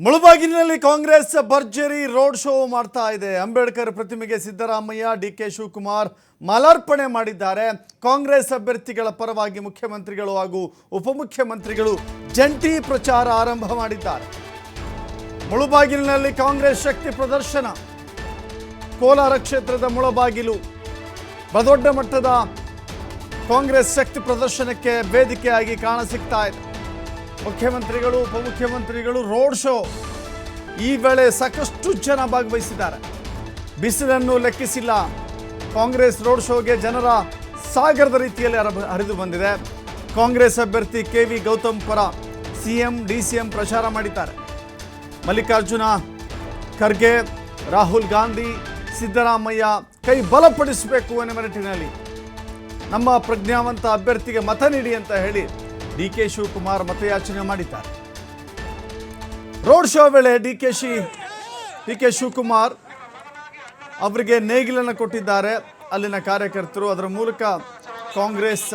ಮುಳಬಾಗಿಲಿನಲ್ಲಿ ಕಾಂಗ್ರೆಸ್ ಭರ್ಜರಿ road show ಮಾಡ್ತಾ ಇದೆ. ಅಂಬೇಡ್ಕರ್ ಪ್ರತಿಮೆಗೆ ಸಿದ್ದರಾಮಯ್ಯ, ಡಿಕೆ ಶಿವಕುಮಾರ್ ಮಾಲಾರ್ಪಣೆ ಮಾಡಿದ್ದಾರೆ. ಕಾಂಗ್ರೆಸ್ ಅಭ್ಯರ್ಥಿಗಳ ಪರವಾಗಿ ಮುಖ್ಯಮಂತ್ರಿಗಳು ಹಾಗೂ ಉಪಮುಖ್ಯಮಂತ್ರಿಗಳು ಜಂಟಿ ಪ್ರಚಾರ ಆರಂಭ ಮಾಡಿದ್ದಾರೆ. ಮುಳಬಾಗಿಲಿನಲ್ಲಿ ಕಾಂಗ್ರೆಸ್ ಶಕ್ತಿ ಪ್ರದರ್ಶನ. ಕೋಲಾರ ಕ್ಷೇತ್ರದ ಮುಳಬಾಗಿಲು ಬಹುದೊಡ್ಡ ಮಟ್ಟದ ಕಾಂಗ್ರೆಸ್ ಶಕ್ತಿ ಪ್ರದರ್ಶನಕ್ಕೆ ವೇದಿಕೆಯಾಗಿ ಕಾಣಸಿಗ್ತಾ ಇದೆ. ಮುಖ್ಯಮಂತ್ರಿಗಳು ಉಪಮುಖ್ಯಮಂತ್ರಿಗಳು ರೋಡ್ ಶೋ. ಈ ವೇಳೆ ಸಾಕಷ್ಟು ಜನ ಭಾಗವಹಿಸಿದ್ದಾರೆ. ಬಿಸಿಲನ್ನು ಲೆಕ್ಕಿಸಿಲ್ಲ. ಕಾಂಗ್ರೆಸ್ ರೋಡ್ ಶೋಗೆ ಜನರ ಸಾಗರದ ರೀತಿಯಲ್ಲಿ ಹರಿದು ಬಂದಿದೆ. ಕಾಂಗ್ರೆಸ್ ಅಭ್ಯರ್ಥಿ KV ಗೌತಮ್ ಪರ CM DCM ಪ್ರಚಾರ ಮಾಡಿದ್ದಾರೆ. ಮಲ್ಲಿಕಾರ್ಜುನ ಖರ್ಗೆ, ರಾಹುಲ್ ಗಾಂಧಿ, ಸಿದ್ದರಾಮಯ್ಯ ಕೈ ಬಲಪಡಿಸಬೇಕು ಎನ್ನುವ ನಿಟ್ಟಿನಲ್ಲಿ ನಮ್ಮ ಪ್ರಜ್ಞಾವಂತ ಅಭ್ಯರ್ಥಿಗೆ ಮತ ನೀಡಿ ಅಂತ ಹೇಳಿ DK ಶಿವಕುಮಾರ್ ಮತಯಾಚನೆ ಮಾಡಿದ್ದಾರೆ. ರೋಡ್ ಶೋ ವೇಳೆ DK ಶಿವಕುಮಾರ್ ಅವರಿಗೆ ನೇಗಿಲನ್ನು ಕೊಟ್ಟಿದ್ದಾರೆ ಅಲ್ಲಿನ ಕಾರ್ಯಕರ್ತರು. ಅದರ ಮೂಲಕ ಕಾಂಗ್ರೆಸ್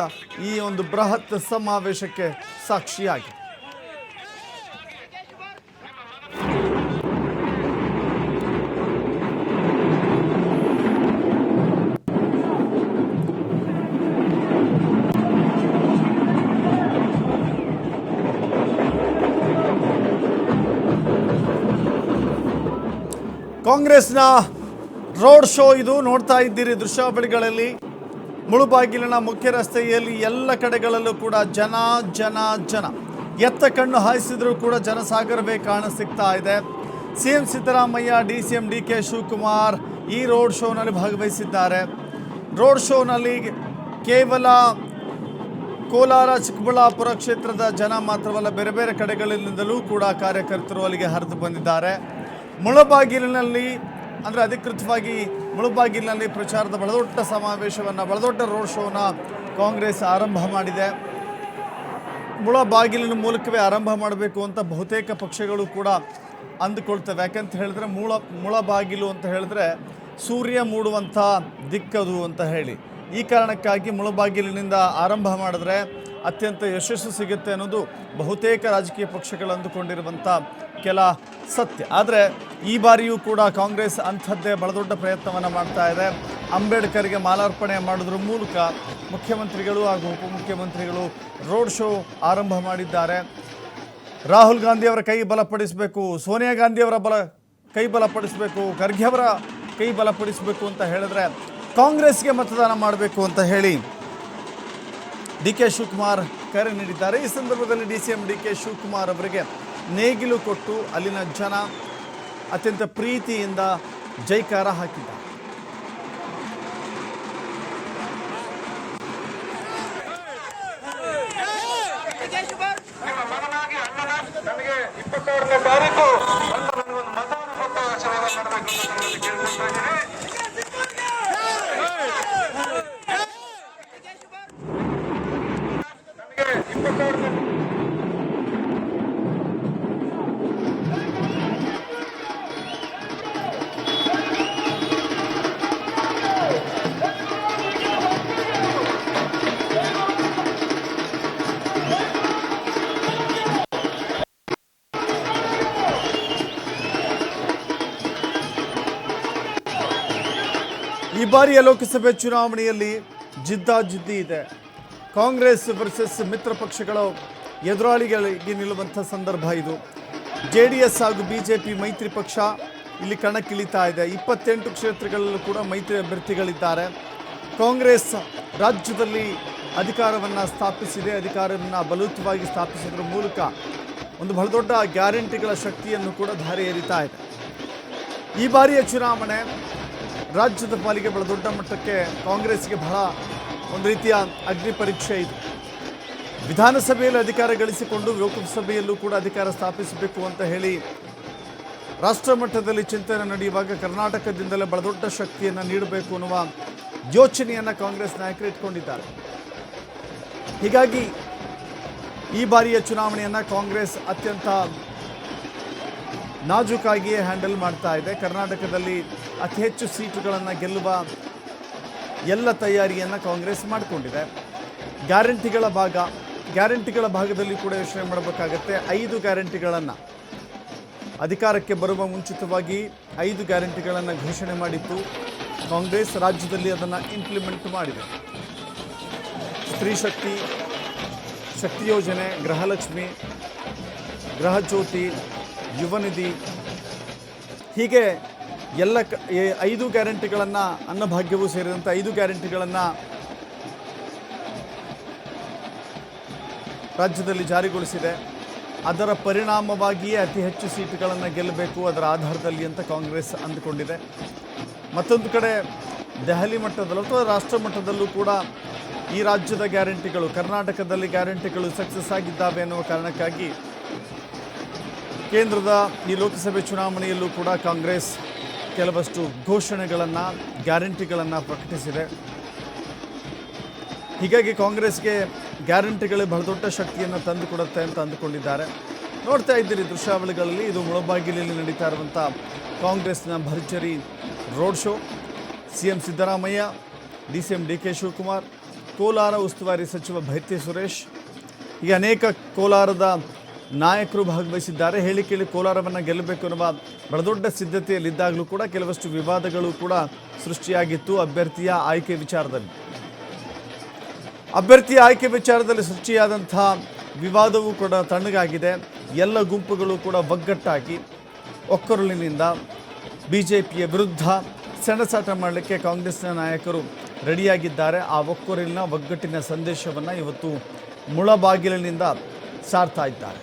ಈ ಒಂದು ಬೃಹತ್ ಸಮಾವೇಶಕ್ಕೆ ಸಾಕ್ಷಿಯಾಗಿದೆ. ಕಾಂಗ್ರೆಸ್ನ ರೋಡ್ ಶೋ ಇದು. ನೋಡ್ತಾ ಇದ್ದೀರಿ ದೃಶ್ಯಾವಳಿಗಳಲ್ಲಿ. ಮುಳುಬಾಗಿಲಿನ ಮುಖ್ಯ ರಸ್ತೆಯಲ್ಲಿ ಎಲ್ಲ ಕಡೆಗಳಲ್ಲೂ ಕೂಡ ಜನ ಜನ ಜನ. ಎತ್ತ ಕಣ್ಣು ಹಾಯಿಸಿದ್ರೂ ಕೂಡ ಜನಸಾಗರವೇ ಕಾಣಸಿಗ್ತಾ ಇದೆ. CM Siddaramaiah, DCM DK Shivakumar ಈ ರೋಡ್ ಶೋನಲ್ಲಿ ಭಾಗವಹಿಸಿದ್ದಾರೆ. ರೋಡ್ ಶೋನಲ್ಲಿ ಕೇವಲ ಕೋಲಾರ ಚಿಕ್ಕಬಳ್ಳಾಪುರ ಕ್ಷೇತ್ರದ ಜನ ಮಾತ್ರವಲ್ಲ, ಬೇರೆ ಬೇರೆ ಕಡೆಗಳಿಂದಲೂ ಕೂಡ ಕಾರ್ಯಕರ್ತರು ಅಲ್ಲಿಗೆ ಹರಿದು ಬಂದಿದ್ದಾರೆ. ಮುಳಬಾಗಿಲಿನಲ್ಲಿ ಅಂದರೆ ಅಧಿಕೃತವಾಗಿ ಮುಳಬಾಗಿಲಿನಲ್ಲಿ ಪ್ರಚಾರದ ಬಹಳದೊಡ್ಡ ಸಮಾವೇಶವನ್ನು, ಬಹಳದೊಡ್ಡ ರೋಡ್ ಶೋನ ಕಾಂಗ್ರೆಸ್ ಆರಂಭ ಮಾಡಿದೆ. ಮುಳಬಾಗಿಲಿನ ಮೂಲಕವೇ ಆರಂಭ ಮಾಡಬೇಕು ಅಂತ ಬಹುತೇಕ ಪಕ್ಷಗಳು ಕೂಡ ಅಂದುಕೊಳ್ತವೆ. ಯಾಕಂತ ಹೇಳಿದ್ರೆ ಮುಳಬಾಗಿಲು ಅಂತ ಹೇಳಿದ್ರೆ ಸೂರ್ಯ ಮೂಡುವಂಥ ದಿಕ್ಕದು ಅಂತ ಹೇಳಿ. ಈ ಕಾರಣಕ್ಕಾಗಿ ಮುಳಬಾಗಿಲಿನಿಂದ ಆರಂಭ ಮಾಡಿದ್ರೆ ಅತ್ಯಂತ ಯಶಸ್ಸು ಸಿಗುತ್ತೆ ಅನ್ನೋದು ಬಹುತೇಕ ರಾಜಕೀಯ ಪಕ್ಷಗಳು ಅಂದುಕೊಂಡಿರುವಂಥ ಕೆಲ ಸತ್ಯ. ಆದರೆ ಈ ಬಾರಿಯೂ ಕೂಡ ಕಾಂಗ್ರೆಸ್ ಅಂಥದ್ದೇ ಬಹಳದೊಡ್ಡ ಪ್ರಯತ್ನವನ್ನು ಮಾಡ್ತಾ ಇದೆ. ಅಂಬೇಡ್ಕರ್ಗೆ ಮಾಲಾರ್ಪಣೆ ಮಾಡೋದ್ರ ಮೂಲಕ ಮುಖ್ಯಮಂತ್ರಿಗಳು ಹಾಗೂ ಉಪಮುಖ್ಯಮಂತ್ರಿಗಳು ರೋಡ್ ಶೋ ಆರಂಭ ಮಾಡಿದ್ದಾರೆ. ರಾಹುಲ್ ಗಾಂಧಿ ಅವರ ಕೈ ಬಲಪಡಿಸಬೇಕು, ಸೋನಿಯಾ ಗಾಂಧಿ ಅವರ ಕೈ ಬಲಪಡಿಸಬೇಕು, ಖರ್ಗೆ ಅವರ ಕೈ ಬಲಪಡಿಸಬೇಕು ಅಂತ ಹೇಳಿದ್ರೆ ಕಾಂಗ್ರೆಸ್ಗೆ ಮತದಾನ ಮಾಡಬೇಕು ಅಂತ ಹೇಳಿ DK ಶಿವಕುಮಾರ್ ಕರೆ ನೀಡಿದ್ದಾರೆ. ಈ ಸಂದರ್ಭದಲ್ಲಿ DCM DK ಶಿವಕುಮಾರ್ ಅವರಿಗೆ ನೇಗಿಲು ಕೊಟ್ಟು ಅಲ್ಲಿನ ಜನ ಅತ್ಯಂತ ಪ್ರೀತಿಯಿಂದ ಜೈಕಾರ ಹಾಕಿದ್ದಾರೆ. ಈ ಬಾರಿಯ ಲೋಕಸಭೆ ಚುನಾವಣೆಯಲ್ಲಿ ಜಿದ್ದಾಜಿದ್ದಿ ಇದೆ. ಕಾಂಗ್ರೆಸ್ ವರ್ಸಸ್ ಮಿತ್ರ ಪಕ್ಷಗಳು ಎದುರಾಳಿಗಳಿಗೆ ನಿಲ್ಲುವಂಥ ಸಂದರ್ಭ ಇದು. JDS ಹಾಗೂ BJP ಮೈತ್ರಿ ಪಕ್ಷ ಇಲ್ಲಿ ಕಣಕ್ಕಿಳಿತಾ ಇದೆ. 28 ಕ್ಷೇತ್ರಗಳಲ್ಲೂ ಕೂಡ ಮೈತ್ರಿ ಅಭ್ಯರ್ಥಿಗಳಿದ್ದಾರೆ. ಕಾಂಗ್ರೆಸ್ ರಾಜ್ಯದಲ್ಲಿ ಅಧಿಕಾರವನ್ನು ಸ್ಥಾಪಿಸಿದೆ. ಅಧಿಕಾರವನ್ನು ಬಲುತವಾಗಿ ಸ್ಥಾಪಿಸೋದ್ರ ಮೂಲಕ ಒಂದು ಬಹಳ ದೊಡ್ಡ ಗ್ಯಾರಂಟಿಗಳ ಶಕ್ತಿಯನ್ನು ಕೂಡ ಧಾರೆ ಎರಿತಾ ಇದೆ. ಈ ಬಾರಿಯ ಚುನಾವಣೆ ರಾಜ್ಯದ ಪಾಲಿಗೆ ಬಹಳ ದೊಡ್ಡ ಮಟ್ಟಕ್ಕೆ ಕಾಂಗ್ರೆಸ್ಗೆ ಬಹಳ ಒಂದು ರೀತಿಯ ಅಗ್ನಿ ಪರೀಕ್ಷೆ ಇದು. ವಿಧಾನಸಭೆಯಲ್ಲಿ ಅಧಿಕಾರ ಗಳಿಸಿಕೊಂಡು ಲೋಕಸಭೆಯಲ್ಲೂ ಕೂಡ ಅಧಿಕಾರ ಸ್ಥಾಪಿಸಬೇಕು ಅಂತ ಹೇಳಿ ರಾಷ್ಟ್ರ ಮಟ್ಟದಲ್ಲಿ ಚಿಂತನೆ ನಡೆಯುವಾಗ ಕರ್ನಾಟಕದಿಂದಲೇ ಬಹಳ ದೊಡ್ಡ ಶಕ್ತಿಯನ್ನು ನೀಡಬೇಕು ಅನ್ನುವ ಯೋಚನೆಯನ್ನು ಕಾಂಗ್ರೆಸ್ ನಾಯಕರು ಇಟ್ಕೊಂಡಿದ್ದಾರೆ. ಹೀಗಾಗಿ ಈ ಬಾರಿಯ ಚುನಾವಣೆಯನ್ನು ಕಾಂಗ್ರೆಸ್ ಅತ್ಯಂತ ನಾಜೂಕಾಗಿಯೇ ಹ್ಯಾಂಡಲ್ ಮಾಡ್ತಾ ಇದೆ. ಕರ್ನಾಟಕದಲ್ಲಿ ಅತಿ ಹೆಚ್ಚು ಸೀಟುಗಳನ್ನು ಗೆಲ್ಲುವ ಎಲ್ಲ ತಯಾರಿಯನ್ನು ಕಾಂಗ್ರೆಸ್ ಮಾಡಿಕೊಂಡಿದೆ. ಗ್ಯಾರಂಟಿಗಳ ಭಾಗದಲ್ಲಿ ಕೂಡ ಯೋಚನೆ ಮಾಡಬೇಕಾಗತ್ತೆ. 5 ಗ್ಯಾರಂಟಿಗಳನ್ನು ಅಧಿಕಾರಕ್ಕೆ ಬರುವ ಮುಂಚಿತವಾಗಿ 5 ಗ್ಯಾರಂಟಿಗಳನ್ನು ಘೋಷಣೆ ಮಾಡಿತ್ತು ಕಾಂಗ್ರೆಸ್. ರಾಜ್ಯದಲ್ಲಿ ಅದನ್ನು ಇಂಪ್ಲಿಮೆಂಟ್ ಮಾಡಿದೆ. ಸ್ತ್ರೀ ಶಕ್ತಿ, ಶಕ್ತಿ ಯೋಜನೆ, ಗೃಹಲಕ್ಷ್ಮಿ, ಗೃಹಜ್ಯೋತಿ, ಯುವನಿಧಿ, ಹೀಗೆ ಎಲ್ಲ 5 ಗ್ಯಾರಂಟಿಗಳನ್ನು, ಅನ್ನಭಾಗ್ಯವೂ ಸೇರಿದಂತೆ 5 ಗ್ಯಾರಂಟಿಗಳನ್ನು ರಾಜ್ಯದಲ್ಲಿ ಜಾರಿಗೊಳಿಸಿದೆ. ಅದರ ಪರಿಣಾಮವಾಗಿಯೇ ಅತಿ ಹೆಚ್ಚು ಸೀಟುಗಳನ್ನು ಗೆಲ್ಲಬೇಕು ಅದರ ಆಧಾರದಲ್ಲಿ ಅಂತ ಕಾಂಗ್ರೆಸ್ ಅಂದುಕೊಂಡಿದೆ. ಮತ್ತೊಂದು ಕಡೆ ದೆಹಲಿ ಮಟ್ಟದಲ್ಲೂ ಅಥವಾ ರಾಷ್ಟ್ರ ಮಟ್ಟದಲ್ಲೂ ಕೂಡ ಈ ರಾಜ್ಯದ ಗ್ಯಾರಂಟಿಗಳು, ಕರ್ನಾಟಕದಲ್ಲಿ ಗ್ಯಾರಂಟಿಗಳು ಸಕ್ಸಸ್ ಆಗಿದ್ದಾವೆ ಅನ್ನುವ ಕಾರಣಕ್ಕಾಗಿ ಕೇಂದ್ರದ ಈ ಲೋಕಸಭೆ ಚುನಾವಣೆಯಲ್ಲೂ ಕೂಡ ಕಾಂಗ್ರೆಸ್ ಕೆಲವಷ್ಟು ಘೋಷಣೆಗಳನ್ನು, ಗ್ಯಾರಂಟಿಗಳನ್ನು ಪ್ರಕಟಿಸಿದೆ. ಹೀಗಾಗಿ ಕಾಂಗ್ರೆಸ್ಗೆ ಗ್ಯಾರಂಟಿಗಳೇ ಬಹಳ ದೊಡ್ಡ ಶಕ್ತಿಯನ್ನು ತಂದುಕೊಡುತ್ತೆ ಅಂತ ಅಂದುಕೊಂಡಿದ್ದಾರೆ. ನೋಡ್ತಾ ಇದ್ದೀರಿ ದೃಶ್ಯಾವಳಿಗಳಲ್ಲಿ, ಇದು ಮುಳಬಾಗಿಲಲ್ಲಿ ನಡೀತಾ ಇರುವಂಥ ಕಾಂಗ್ರೆಸ್ನ ಭರ್ಜರಿ road show. CM Siddaramaiah, DCM DK Shivakumar, Kolar ಉಸ್ತುವಾರಿ ಸಚಿವ ಭೈತ್ಯ ಸುರೇಶ್, ಹೀಗೆ ಅನೇಕ ಕೋಲಾರದ ನಾಯಕರು ಭಾಗವಹಿಸಿದ್ದಾರೆ. ಹೇಳಿ ಕೇಳಿ ಕೋಲಾರವನ್ನು ಗೆಲ್ಲಬೇಕು ಅನ್ನುವ ಬಹಳ ದೊಡ್ಡ ಸಿದ್ಧತೆಯಲ್ಲಿದ್ದಾಗಲೂ ಕೂಡ ಕೆಲವಷ್ಟು ವಿವಾದಗಳು ಕೂಡ ಸೃಷ್ಟಿಯಾಗಿತ್ತು. ಅಭ್ಯರ್ಥಿಯ ಆಯ್ಕೆ ವಿಚಾರದಲ್ಲಿ ಸೃಷ್ಟಿಯಾದಂಥ ವಿವಾದವೂ ಕೂಡ ತಣ್ಣಗಾಗಿದೆ. ಎಲ್ಲ ಗುಂಪುಗಳು ಕೂಡ ಒಗ್ಗಟ್ಟಾಗಿ ಒಕ್ಕೊರಲಿನಿಂದ BJPಯ ವಿರುದ್ಧ ಸೆಣಸಾಟ ಮಾಡಲಿಕ್ಕೆ ಕಾಂಗ್ರೆಸ್ನ ನಾಯಕರು ರೆಡಿಯಾಗಿದ್ದಾರೆ. ಆ ಒಗ್ಗಟ್ಟಿನ ಸಂದೇಶವನ್ನು ಇವತ್ತು ಮುಳಬಾಗಿಲಿನಿಂದ ಸಾರ್ತಾ ಇದ್ದಾರೆ.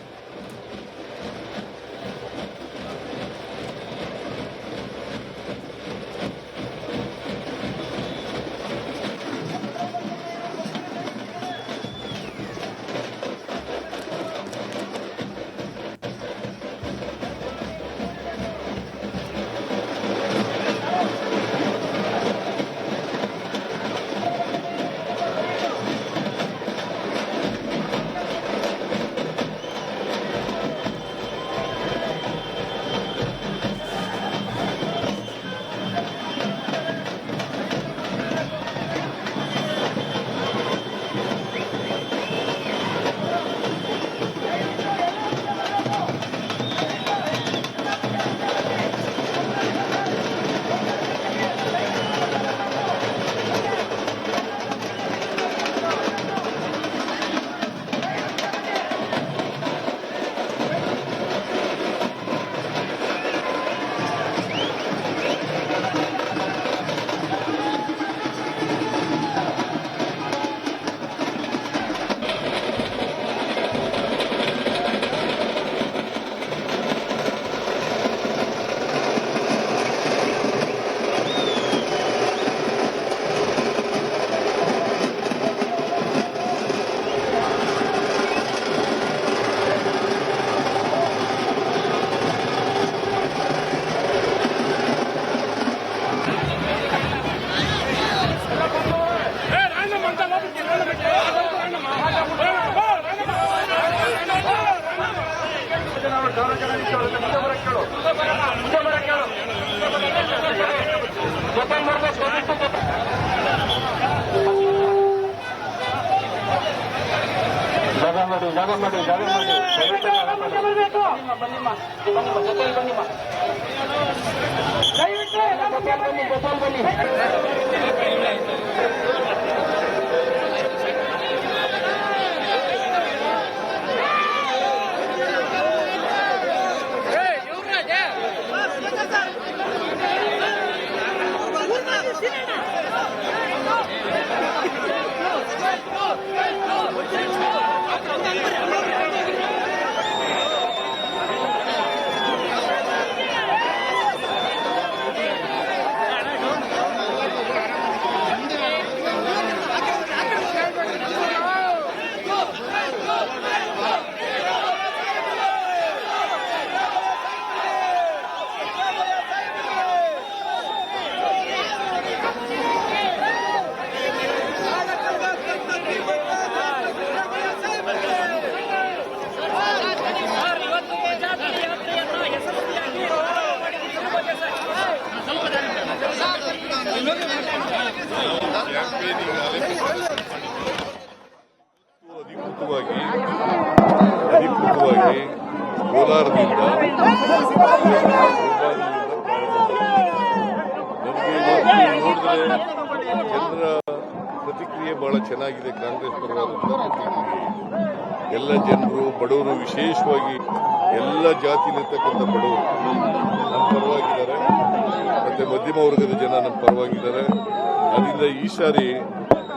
ಪ್ರಕ್ರಿಯೆ ಬಹಳ ಚೆನ್ನಾಗಿದೆ. ಕಾಂಗ್ರೆಸ್ ಪರವಾದಂಥ ಪ್ರತಿಕ್ರಿಯೆ. ಎಲ್ಲ ಜನರು, ಬಡವರು, ವಿಶೇಷವಾಗಿ ಎಲ್ಲ ಜಾತಿಲಿರ್ತಕ್ಕಂಥ ಬಡವರು ನಮ್ಮ ಪರವಾಗಿದ್ದಾರೆ, ಮತ್ತೆ ಮಧ್ಯಮ ವರ್ಗದ ಜನ ನಮ್ಮ ಪರವಾಗಿದ್ದಾರೆ. ಅದರಿಂದ ಈ ಸಾರಿ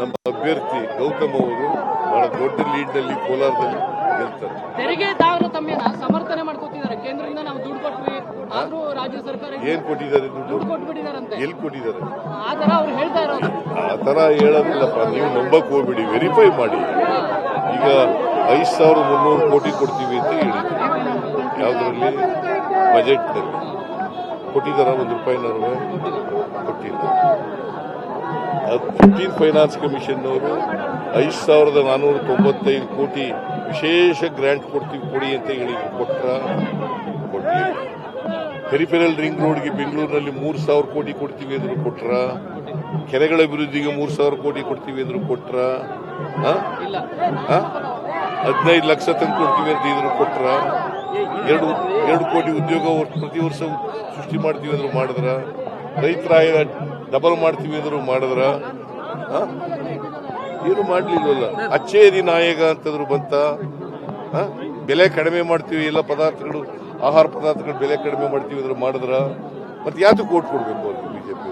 ನಮ್ಮ ಅಭ್ಯರ್ಥಿ ಗೌತಮ್ ಅವರು ಬಹಳ ದೊಡ್ಡ ಲೀಡ್ನಲ್ಲಿ ಕೋಲಾರದಲ್ಲಿ ಗೆಲ್ತಾರೆ. ತೆರಿಗೆದಾರರು ತಮ್ಮನ್ನ ಸಮರ್ಥನೆ ಮಾಡ್ಕೊತಿದ್ದಾರೆ. ಕೇಂದ್ರದಿಂದ ನಾವು ದುಡ್ಡು ಕೊಟ್ವಿ, ಆದ್ರೂ ರಾಜ್ಯ ಸರ್ಕಾರ ಏನ್ ಕೊಟ್ಟಿದ್ದಾರೆ? ದುಡ್ಡು ಕೊಟ್ಬಿಟ್ಟಿದಾರಂತೆ. ಎಲ್ಲಿ ಕೊಟ್ಟಿದ್ದಾರೆ? ಆ ತರ ಅವ್ರು ಹೇಳ್ತಾ ಇರೋದು. ಆ ತರ ಹೇಳೋದಿಲ್ಲಪ್ಪ, ನೀವು ನಂಬಕ್ ಹೋಗ್ಬಿಡಿ, ವೆರಿಫೈ ಮಾಡಿ. ಈಗ 5,300 ಕೋಟಿ ಕೊಡ್ತೀವಿ ಅಂತ ಹೇಳಿದ್ರು. ಯಾವ್ದ್ರಲ್ಲಿ? ಬಜೆಟ್ನಲ್ಲಿ ಕೊಟ್ಟಿದ್ದಾರ? ₹1 ಕೊಟ್ಟಿಲ್ಲ. 15 ಫೈನಾನ್ಸ್ ಕಮಿಷನ್ ಅವರು 5,495 ಕೋಟಿ ವಿಶೇಷ ಗ್ರಾಂಟ್ ಕೊಡ್ತೀವಿ ಕೊಡಿ ಅಂತ ಹೇಳಿದ್ರು. ಕೊಟ್ಟಲಿಲ್ಲ. ಪೆರಿಫೆರಲ್ ರಿಂಗ್ ರೋಡ್ಗೆ ಬೆಂಗಳೂರಿನಲ್ಲಿ 3,000 ಕೋಟಿ ಕೊಡ್ತೀವಿ ಅಂದ್ರು ಕೊಟ್ರ? ಕೆರೆಗಳ ಅಭಿವೃದ್ಧಿಗೆ 3,000 ಕೋಟಿ ಕೊಡ್ತೀವಿ ಅಂದ್ರು ಕೊಟ್ರ? 15 ಲಕ್ಷ ತಂದು ಕೊಡ್ತೀವಿ ಅಂತ ಇದ್ರು ಕೊಟ್ರ? 2 ಕೋಟಿ ಉದ್ಯೋಗ ಪ್ರತಿ ವರ್ಷ ಸೃಷ್ಟಿ ಮಾಡ್ತೀವಿ ಅಂದ್ರು ಮಾಡಿದ್ರ? ರೈತರ ಆಯ ಡಬಲ್ ಮಾಡ್ತೀವಿ ಅಂದ್ರು ಮಾಡಿದ್ರ? ಏನು ಮಾಡ್ಲಿಲ್ವಲ್ಲ. ಅಚ್ಚೇರಿ ನಾಯಕ ಅಂತಂದ್ರು ಬಂತ? ಬೆಲೆ ಕಡಿಮೆ ಮಾಡ್ತೀವಿ, ಎಲ್ಲ ಪದಾರ್ಥಗಳು, ಆಹಾರ ಪದಾರ್ಥಗಳು ಬೆಲೆ ಕಡಿಮೆ ಮಾಡ್ತೀವಿ ಅಂದ್ರೆ ಮಾಡಿದ್ರ? ಮತ್ತೆ ಯಾತಕ್ಕೆ ಓಟ್ ಕೊಡ್ಬೇಕು ಅವ್ರಿಗೆ ಬಿಜೆಪಿ?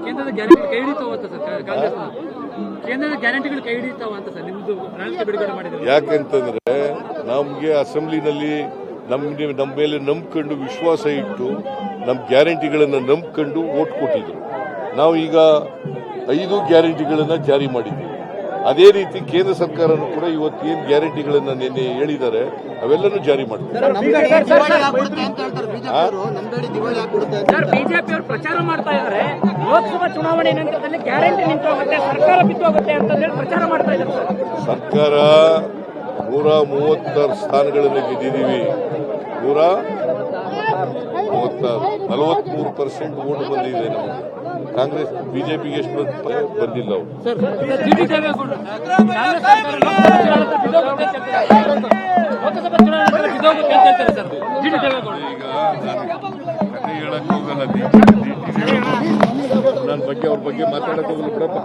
ಕೇಂದ್ರದ ಗ್ಯಾರಂಟಿ ಕೈ ಹಿಡಿತಾವ ಅಂತ ಸರ್, ಕೇಂದ್ರದ ಗ್ಯಾರಂಟಿಗಳು ಕೈ ಹಿಡಿತಾವ ಅಂತ ಸರ್ ನಿಮ್ದು ಪ್ರಣಾಳಿಕೆ ಬಿಡುಗಡೆ ಮಾಡಿದ್ರು. ಯಾಕೆಂತಂದ್ರೆ ನಮ್ಗೆ ಅಸೆಂಬ್ಲಿನಲ್ಲಿ ನಮ್ಮ ಮೇಲೆ ನಂಬ್ಕೊಂಡು ವಿಶ್ವಾಸ ಇಟ್ಟು ನಮ್ಮ ಗ್ಯಾರಂಟಿಗಳನ್ನ ನಂಬ್ಕೊಂಡು ಓಟ್ ಕೊಟ್ಟಿದ್ರು. ನಾವು ಈಗ 5 ಗ್ಯಾರಂಟಿಗಳನ್ನ ಜಾರಿ ಮಾಡಿದ್ದೀವಿ. ಅದೇ ರೀತಿ ಕೇಂದ್ರ ಸರ್ಕಾರನೂ ಕೂಡ ಇವತ್ತೇನು ಗ್ಯಾರಂಟಿಗಳನ್ನ ನಿನ್ನೆ ಹೇಳಿದ್ದಾರೆ ಅವೆಲ್ಲನೂ ಜಾರಿ ಮಾಡ್ತಾರೆ. ಬಿಜೆಪಿ ಅವರು ಪ್ರಚಾರ ಮಾಡ್ತಾ ಇದ್ದಾರೆ, ಲೋಕಸಭಾ ಚುನಾವಣೆ ನಂತರದಲ್ಲಿ ಗ್ಯಾರಂಟಿ ನಿಂತೋಗುತ್ತೆ, ಸರ್ಕಾರ ಬಿತ್ತೋಗುತ್ತೆ ಅಂತ ಹೇಳಿ ಪ್ರಚಾರ ಮಾಡ್ತಾ ಇದ್ದಾರೆ. ಸರ್ಕಾರ 136 ಸ್ಥಾನಗಳನ್ನು ಗೆದ್ದಿದ್ದೀವಿ. 43% ಓಟ್ ಬಂದಿದೆ ನಮಗೆ. ಕಾಂಗ್ರೆಸ್ ಬಿಜೆಪಿಗೆ ಎಷ್ಟು ಬಂದಿಲ್ಲ ಅವರು. ಈಗ ಕತೆ ಹೇಳಕ್ ಹೋಗಲ್ಲ, ನನ್ನ ಬಗ್ಗೆ ಅವ್ರ ಬಗ್ಗೆ ಮಾತಾಡಕ್ ಹೋಗಲ್ಲ ಬಿಡಪ್ಪ.